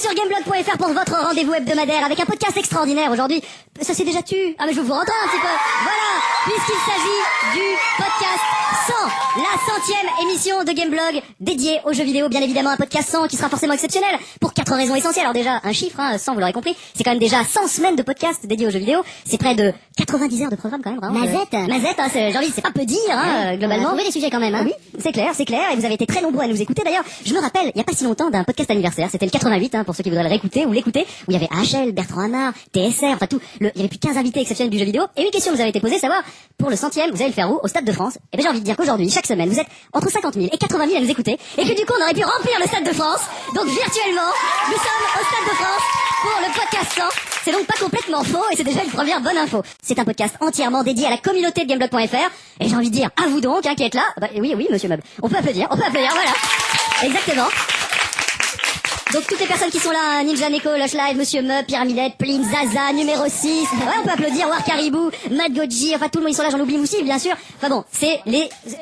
sur gameblog.fr pour votre rendez-vous hebdomadaire avec un podcast extraordinaire aujourd'hui. Ça c'est déjà tu. Ah mais je veux vous rentrer un petit peu. Voilà, puisqu'il s'agit du podcast 100, la 100e émission de Gameblog dédiée aux jeux vidéo, bien évidemment un podcast 100 qui sera forcément exceptionnel pour 4 raisons essentielles. Alors déjà, un chiffre, 100 vous l'aurez compris, c'est quand même déjà 100 semaines de podcast dédiés aux jeux vidéo, c'est près de 90 heures de programme quand même. Vraiment, Mazette, j'ai envie, c'est pas peu dire, globalement. On a trouvé des sujets quand même, Oui, c'est clair, et vous avez été très nombreux à nous écouter. D'ailleurs, je me rappelle, il y a pas si longtemps, d'un podcast anniversaire, c'était le 88, pour ceux qui voudraient le réécouter ou l'écouter, où il y avait HL, Bertrand Hamar, TSR, enfin tout, il y avait plus de 15 invités exceptionnels du jeu vidéo, et une question vous avez été posée, savoir, pour le 100e, vous allez le faire où? Au Stade de France. Et bien j'ai envie de dire qu'aujourd'hui, chaque semaine, vous êtes entre 50 000 et 80 000 à nous écouter, et que du coup on aurait pu remplir le Stade de France. Donc virtuellement, nous sommes au Stade de France pour le podcast 100. C'est donc pas complètement faux, et c'est déjà une première bonne info. C'est un podcast entièrement dédié à la communauté de gameblog.fr, et j'ai envie de dire, à vous donc, qui êtes là. Bah, oui, monsieur Meuble. On peut applaudir, voilà. Exactement. Donc toutes les personnes qui sont là, Ninja Neko, Lush Live, Monsieur Meub, Pyramidette, Plim, Zaza, numéro 6, ouais on peut applaudir, War Caribou, Mad Goji, enfin tout le monde ils sont là, j'en oublie aussi bien sûr. Enfin bon, c'est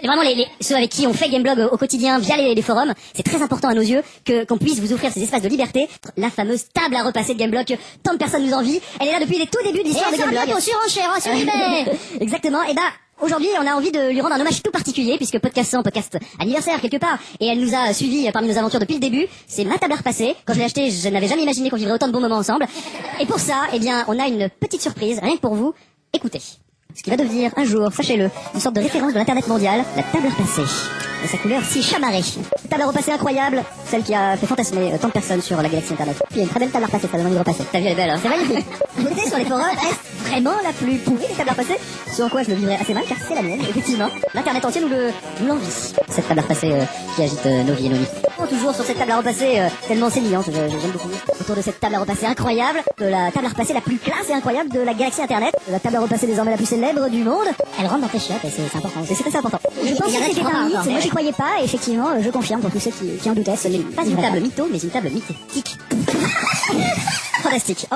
vraiment ceux avec qui on fait Gameblog au quotidien via les forums. C'est très important à nos yeux qu'on puisse vous offrir ces espaces de liberté. La fameuse table à repasser de Gameblog que tant de personnes nous envient. Elle est là depuis les tout débuts de l'histoire de Gameblog. Et surenchère, sur eBay. Exactement, et aujourd'hui, on a envie de lui rendre un hommage tout particulier, puisque podcast 100, podcast anniversaire quelque part, et elle nous a suivis parmi nos aventures depuis le début. C'est ma table à repasser. Quand je l'ai acheté, je n'avais jamais imaginé qu'on vivrait autant de bons moments ensemble. Et pour ça, on a une petite surprise, rien que pour vous. Écoutez. Ce qui va devenir un jour, sachez-le, une sorte de référence de l'internet mondial, la table à repasser. Et sa couleur si chamarrée. Table à repasser incroyable, celle qui a fait fantasmer tant de personnes sur la galaxie internet. Puis il y a une très belle table à repasser, ça donne envie de repasser. T'as vu, elle est belle, hein? C'est magnifique. Votez sur les forums, est-ce vraiment la plus pourrie des tables à repasser? Ce en quoi je me vivrais assez mal, car c'est la mienne, effectivement. L'internet entier nous l'envie. Cette table à repasser qui agite nos vies et nos nuits. Toujours sur cette table à repasser tellement sémillante, j'aime beaucoup. Autour de cette table à repasser incroyable, de la table à repasser la plus classe et incroyable de la galaxie internet, de la table à repasser désormais la plus célèbre du monde. Elle rentre dans tes chiottes et c'est important. C'est très important. Je pense que c'était un mythe, moi j'y croyais pas, et effectivement, je confirme pour tous ceux qui en doutaient. Ce n'est pas une table mytho, mais une table mythique. Fantastique.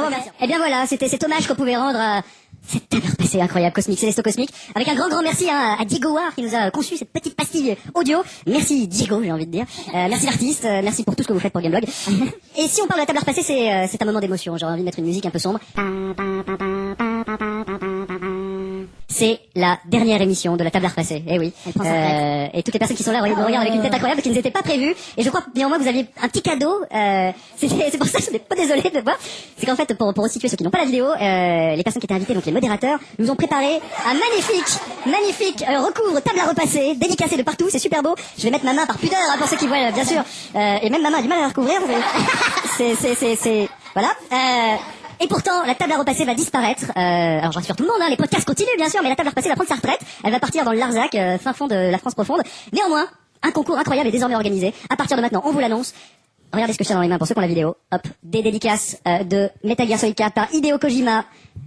Et bien voilà, c'était cet hommage qu'on pouvait rendre à cette table à repasser incroyable, cosmique, céleste cosmique, avec un grand merci à Diego War qui nous a conçu cette petite pastille audio. Merci Diego, j'ai envie de dire. Merci l'artiste, merci pour tout ce que vous faites pour Gameblog. Et si on parle de la table à repasser, c'est un moment d'émotion. J'aurais envie de mettre une musique un peu sombre. C'est la dernière émission de la table à repasser. Eh oui. Et toutes les personnes qui sont là me regardent avec une tête incroyable qui ne nous était pas prévue. Et je crois néanmoins que vous aviez un petit cadeau. C'est pour ça que je suis pas désolée de voir. C'est qu'en fait, pour resituer ceux qui n'ont pas la vidéo, les personnes qui étaient invitées, donc les modérateurs, nous ont préparé un magnifique recouvre table à repasser, dédicacé de partout. C'est super beau. Je vais mettre ma main par pudeur pour ceux qui voient, bien sûr. Et même ma main a du mal à la recouvrir. Voilà. Et pourtant, la table à repasser va disparaître. Alors je rassure tout le monde, les podcasts continuent bien sûr, mais la table à repasser va prendre sa retraite. Elle va partir dans le Larzac, fin fond de la France profonde. Néanmoins, un concours incroyable est désormais organisé. À partir de maintenant, on vous l'annonce. Regardez ce que je tiens dans les mains pour ceux qui ont la vidéo. Hop, des dédicaces de Metal Gear Solid 4 par Hideo Kojima,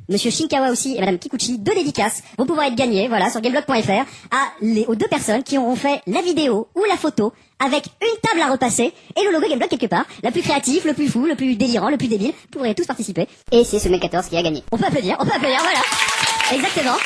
Monsieur Shinkawa aussi et Madame Kikuchi. 2 dédicaces vont pouvoir être gagnées, voilà, sur gameblog.fr aux 2 personnes qui auront fait la vidéo ou la photo avec une table à repasser et le logo Gameblog quelque part. La plus créatif, le plus fou, le plus délirant, le plus débile. Vous pourrez tous participer. Et c'est ce mec 14 qui a gagné. On peut applaudir, voilà. Exactement.